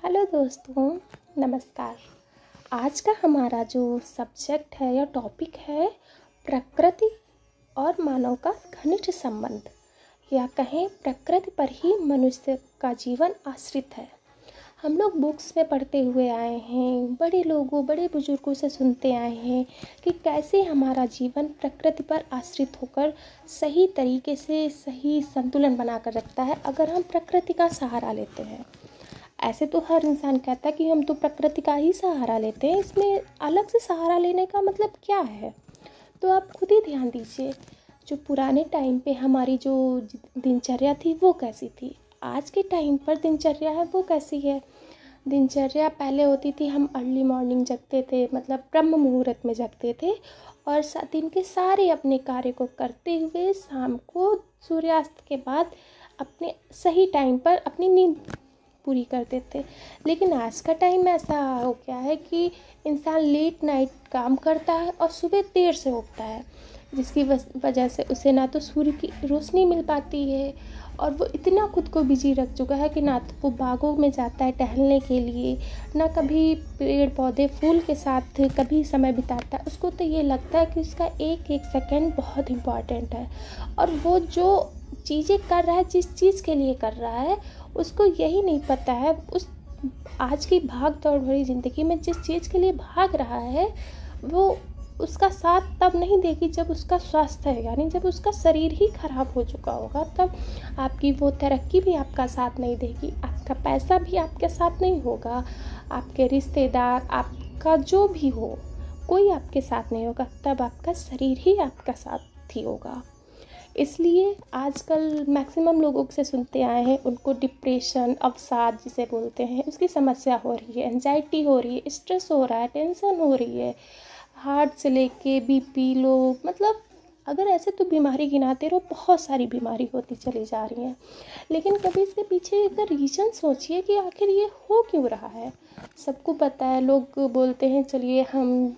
Hello दोस्तों, नमस्कार। आज का हमारा जो सब्जेक्ट है या टॉपिक है प्रकृति और मानव का घनिष्ठ संबंध, या कहें प्रकृति पर ही मनुष्य का जीवन आश्रित है। हम लोग बुक्स में पढ़ते हुए आए हैं, बड़े लोगों बड़े बुजुर्गों से सुनते आए हैं कि कैसे हमारा जीवन प्रकृति पर आश्रित होकर सही तरीके से सही संतुलन बनाकर रखता है अगर हम प्रकृति का सहारा लेते हैं। ऐसे तो हर इंसान कहता है कि हम तो प्रकृति का ही सहारा लेते हैं, इसमें अलग से सहारा लेने का मतलब क्या है? तो आप खुद ही ध्यान दीजिए, जो पुराने टाइम पे हमारी जो दिनचर्या थी वो कैसी थी, आज के टाइम पर दिनचर्या है वो कैसी है। दिनचर्या पहले होती थी, हम अर्ली मॉर्निंग जगते थे, मतलब ब्रह्म मुहूर्त में जगते थे और दिन के सारे अपने कार्य को करते हुए शाम को सूर्यास्त के बाद अपने सही टाइम पर अपनी नींद पूरी करते थे। लेकिन आज का टाइम ऐसा हो गया है कि इंसान लेट नाइट काम करता है और सुबह देर से उठता है, जिसकी वजह से उसे ना तो सूर्य की रोशनी मिल पाती है और वो इतना खुद को बिजी रख चुका है कि ना तो वो बागों में जाता है टहलने के लिए, ना कभी पेड़ पौधे फूल के साथ कभी समय बिताता है। उसको तो ये लगता है कि उसका एक एक सेकंड बहुत इम्पॉर्टेंट है और वो जो चीज़ें कर रहा है, जिस चीज़ के लिए कर रहा है, उसको यही नहीं पता है उस आज की भाग दौड़ भरी ज़िंदगी में जिस चीज़ के लिए भाग रहा है वो उसका साथ तब नहीं देगी जब उसका स्वास्थ्य है, यानी जब उसका शरीर ही खराब हो चुका होगा, तब आपकी वो तरक्की भी आपका साथ नहीं देगी, आपका पैसा भी आपके साथ नहीं होगा, आपके रिश्तेदार, आपका जो भी हो, कोई आपके साथ नहीं होगा, तब आपका शरीर ही आपका साथ ही होगा। इसलिए आजकल मैक्सिमम लोगों से सुनते आए हैं, उनको डिप्रेशन, अवसाद जिसे बोलते हैं, उसकी समस्या हो रही है, एंजाइटी हो रही है, स्ट्रेस हो रहा है, टेंशन हो रही है, हार्ट से लेके बीपी लो, मतलब अगर ऐसे तो बीमारी गिनाते रहो, बहुत सारी बीमारी होती चली जा रही हैं। लेकिन कभी इसके पीछे का रीज़न सोचिए कि आखिर ये हो क्यों रहा है। सबको पता है, लोग बोलते हैं चलिए हम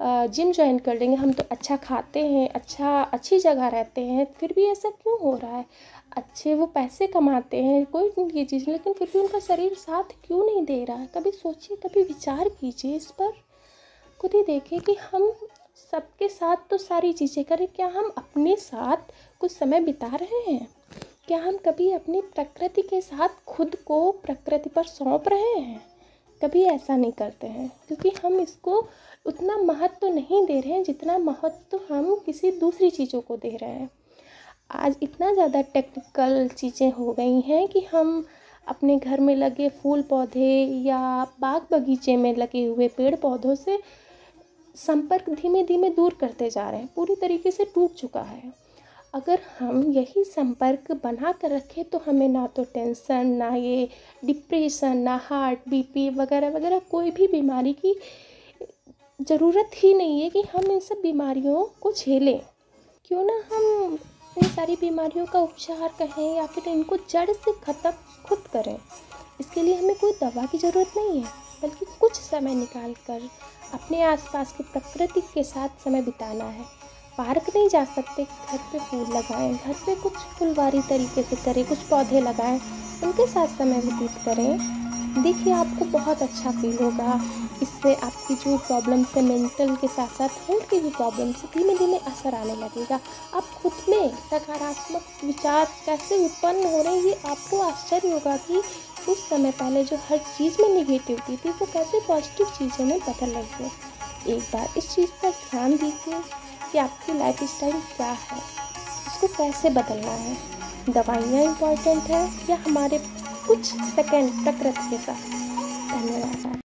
जिम ज्वाइन कर लेंगे, हम तो अच्छा खाते हैं, अच्छी जगह रहते हैं, फिर भी ऐसा क्यों हो रहा है। अच्छे वो पैसे कमाते हैं, कोई ये चीज़, लेकिन फिर भी उनका शरीर साथ क्यों नहीं दे रहा है। कभी सोचिए, कभी विचार कीजिए इस पर, खुद ही देखिए कि हम सबके साथ तो सारी चीज़ें करें, क्या हम अपने साथ कुछ समय बिता रहे हैं? क्या हम कभी अपनी प्रकृति के साथ खुद को प्रकृति पर सौंप रहे हैं? कभी ऐसा नहीं करते हैं, क्योंकि हम इसको उतना महत्व नहीं दे रहे हैं जितना महत्व हम किसी दूसरी चीज़ों को दे रहे हैं। आज इतना ज़्यादा टेक्निकल चीज़ें हो गई हैं कि हम अपने घर में लगे फूल पौधे या बाग बगीचे में लगे हुए पेड़ पौधों से संपर्क धीमे धीमे दूर करते जा रहे हैं, पूरी तरीके से टूट चुका है। अगर हम यही संपर्क बना कर रखें तो हमें ना तो टेंशन, ना ये डिप्रेशन, ना हार्ट बीपी वगैरह वगैरह कोई भी बीमारी की ज़रूरत ही नहीं है कि हम इन सब बीमारियों को झेलें। क्यों ना हम इन सारी बीमारियों का उपचार कहें या फिर इनको जड़ से ख़त्म खुद करें। इसके लिए हमें कोई दवा की ज़रूरत नहीं है, बल्कि कुछ समय निकाल कर अपने आसपास की प्रकृति के साथ समय बिताना है। पार्क नहीं जा सकते, घर पे फूल लगाएं, घर पे कुछ फुलवारी तरीके से करें, कुछ पौधे लगाएं, उनके साथ समय व्यतीत करें। देखिए, आपको बहुत अच्छा फील होगा। इससे आपकी जो प्रॉब्लम्स है मेंटल के साथ साथ हेल्थ की भी प्रॉब्लम्स धीमे धीमे असर आने लगेगा। आप खुद में सकारात्मक विचार कैसे उत्पन्न हो रहे हैं, ये आपको आश्चर्य होगा कि कुछ समय पहले जो हर चीज़ में निगेटिविटी थी वो कैसे पॉजिटिव चीज़ों में बदल रही है। एक बार इस चीज़ पर ध्यान दीजिए कि आपकी लाइफ स्टाइल क्या है, उसको कैसे बदलना है। दवाइयाँ इम्पॉर्टेंट है या हमारे कुछ सेकंड प्रकृति के साथ। धन्यवाद।